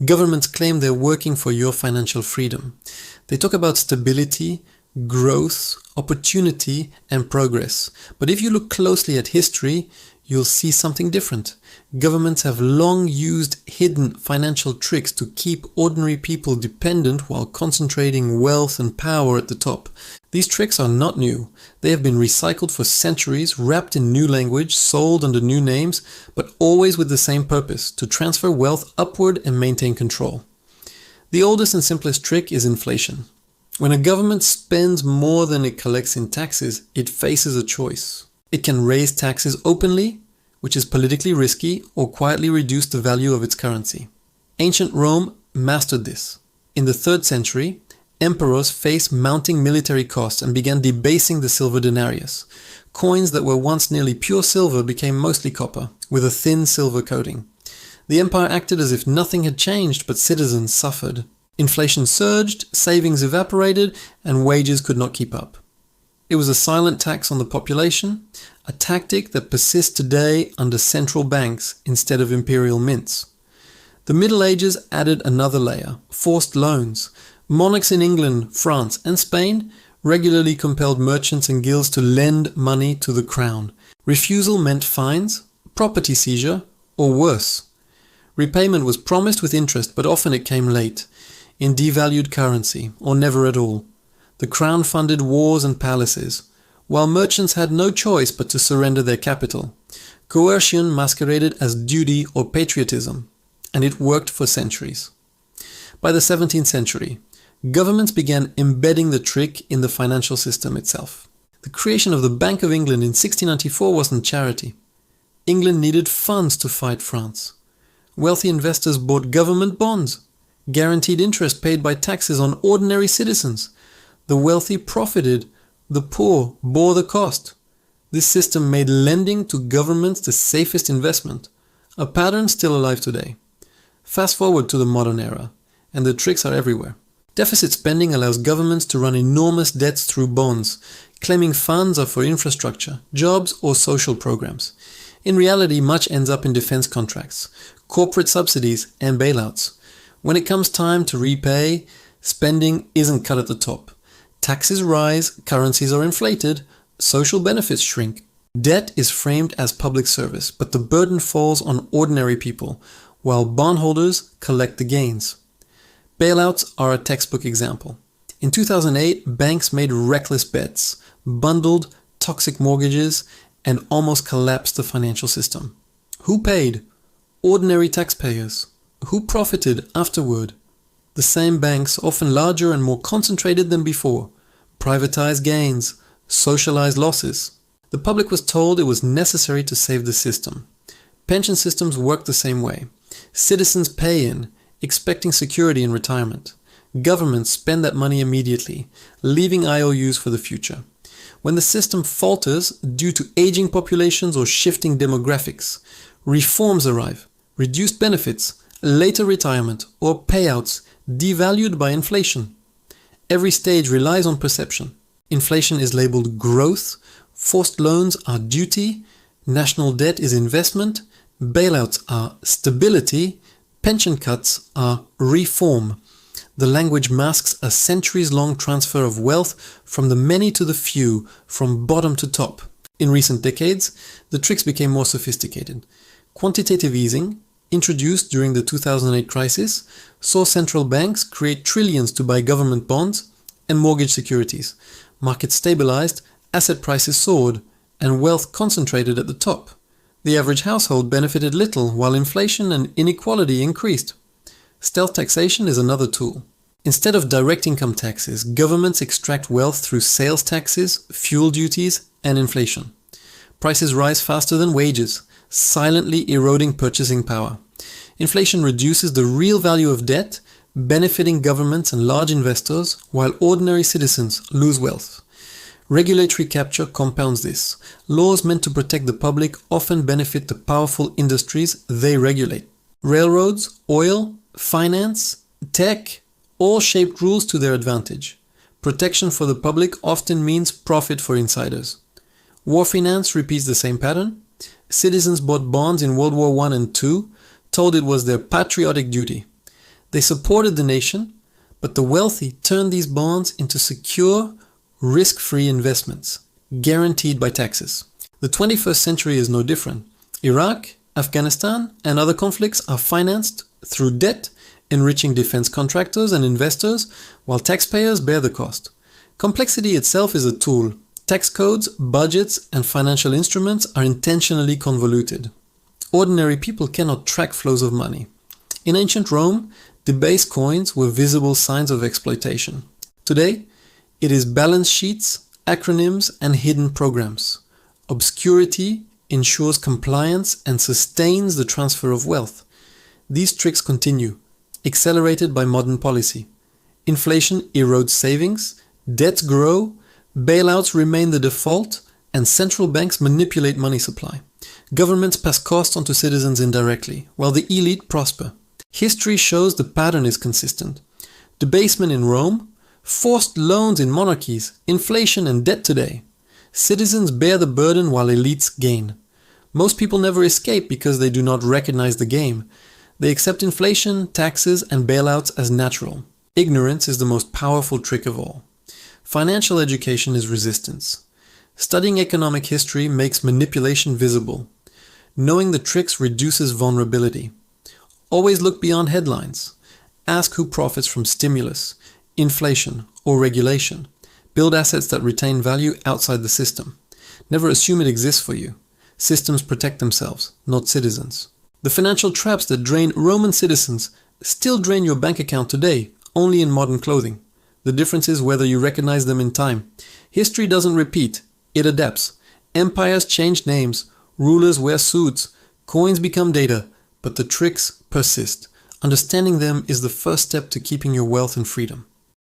Governments claim they're working for your financial freedom. They talk about stability, growth, opportunity, and progress. But if you look closely at history, you'll see something different. Governments have long used hidden financial tricks to keep ordinary people dependent while concentrating wealth and power at the top. These tricks are not new. They have been recycled for centuries, wrapped in new language, sold under new names, but always with the same purpose: to transfer wealth upward and maintain control. The oldest and simplest trick is inflation. When a government spends more than it collects in taxes, it faces a choice. It can raise taxes openly, which is politically risky, or quietly reduce the value of its currency. Ancient Rome mastered this. In the 3rd century, emperors faced mounting military costs and began debasing the silver denarius. Coins that were once nearly pure silver became mostly copper, with a thin silver coating. The empire acted as if nothing had changed, but citizens suffered. Inflation surged, savings evaporated, and wages could not keep up. It was a silent tax on the population, a tactic that persists today under central banks instead of imperial mints. The Middle Ages added another layer: forced loans. Monarchs in England, France, and Spain regularly compelled merchants and guilds to lend money to the crown. Refusal meant fines, property seizure, or worse. Repayment was promised with interest, but often it came late, in devalued currency, or never at all. The crown funded wars and palaces, while merchants had no choice but to surrender their capital. Coercion masqueraded as duty or patriotism, and it worked for centuries. By the 17th century, governments began embedding the trick in the financial system itself. The creation of the Bank of England in 1694 wasn't charity. England needed funds to fight France. Wealthy investors bought government bonds, guaranteed interest paid by taxes on ordinary citizens. The wealthy profited, the poor bore the cost. This system made lending to governments the safest investment, a pattern still alive today. Fast forward to the modern era, and the tricks are everywhere. Deficit spending allows governments to run enormous debts through bonds, claiming funds are for infrastructure, jobs, or social programs. In reality, much ends up in defense contracts, corporate subsidies, and bailouts. When it comes time to repay, spending isn't cut at the top. Taxes rise, currencies are inflated, social benefits shrink. Debt is framed as public service, but the burden falls on ordinary people, while bondholders collect the gains. Bailouts are a textbook example. In 2008, banks made reckless bets, bundled toxic mortgages, and almost collapsed the financial system. Who paid? Ordinary taxpayers. Who profited afterward? The same banks, often larger and more concentrated than before, privatized gains, socialized losses. The public was told it was necessary to save the system. Pension systems work the same way. Citizens pay in, expecting security in retirement. Governments spend that money immediately, leaving IOUs for the future. When the system falters due to aging populations or shifting demographics, reforms arrive, reduced benefits, later retirement, or payouts devalued by inflation. Every stage relies on perception. Inflation is labeled growth, forced loans are duty, national debt is investment, bailouts are stability, pension cuts are reform. The language masks a centuries-long transfer of wealth from the many to the few, from bottom to top. In recent decades, the tricks became more sophisticated. Quantitative easing, introduced during the 2008 crisis, saw central banks create trillions to buy government bonds and mortgage securities. Markets stabilized, asset prices soared, and wealth concentrated at the top. The average household benefited little, while inflation and inequality increased. Stealth taxation is another tool. Instead of direct income taxes, governments extract wealth through sales taxes, fuel duties, and inflation. Prices rise faster than wages, silently eroding purchasing power. Inflation reduces the real value of debt, benefiting governments and large investors, while ordinary citizens lose wealth. Regulatory capture compounds this. Laws meant to protect the public often benefit the powerful industries they regulate. Railroads, oil, finance, tech, all shaped rules to their advantage. Protection for the public often means profit for insiders. War finance repeats the same pattern. Citizens bought bonds in World War I and II, told it was their patriotic duty. They supported the nation, but the wealthy turned these bonds into secure, risk-free investments, guaranteed by taxes. The 21st century is no different. Iraq, Afghanistan, and other conflicts are financed through debt, enriching defense contractors and investors, while taxpayers bear the cost. Complexity itself is a tool. Tax codes, budgets, and financial instruments are intentionally convoluted. Ordinary people cannot track flows of money. In ancient Rome, debased coins were visible signs of exploitation. Today, it is balance sheets, acronyms, and hidden programs. Obscurity ensures compliance and sustains the transfer of wealth. These tricks continue, accelerated by modern policy. Inflation erodes savings, debts grow, bailouts remain the default, and central banks manipulate money supply. Governments pass costs onto citizens indirectly, while the elite prosper. History shows the pattern is consistent. Debasement in Rome, forced loans in monarchies, inflation and debt today. Citizens bear the burden while elites gain. Most people never escape because they do not recognize the game. They accept inflation, taxes, and bailouts as natural. Ignorance is the most powerful trick of all. Financial education is resistance. Studying economic history makes manipulation visible. Knowing the tricks reduces vulnerability. Always look beyond headlines. Ask who profits from stimulus, inflation, or regulation. Build assets that retain value outside the system. Never assume it exists for you. Systems protect themselves, not citizens. The financial traps that drain Roman citizens still drain your bank account today, only in modern clothing. The difference is whether you recognize them in time. History doesn't repeat, it adapts. Empires change names, rulers wear suits, coins become data, but the tricks persist. Understanding them is the first step to keeping your wealth and freedom.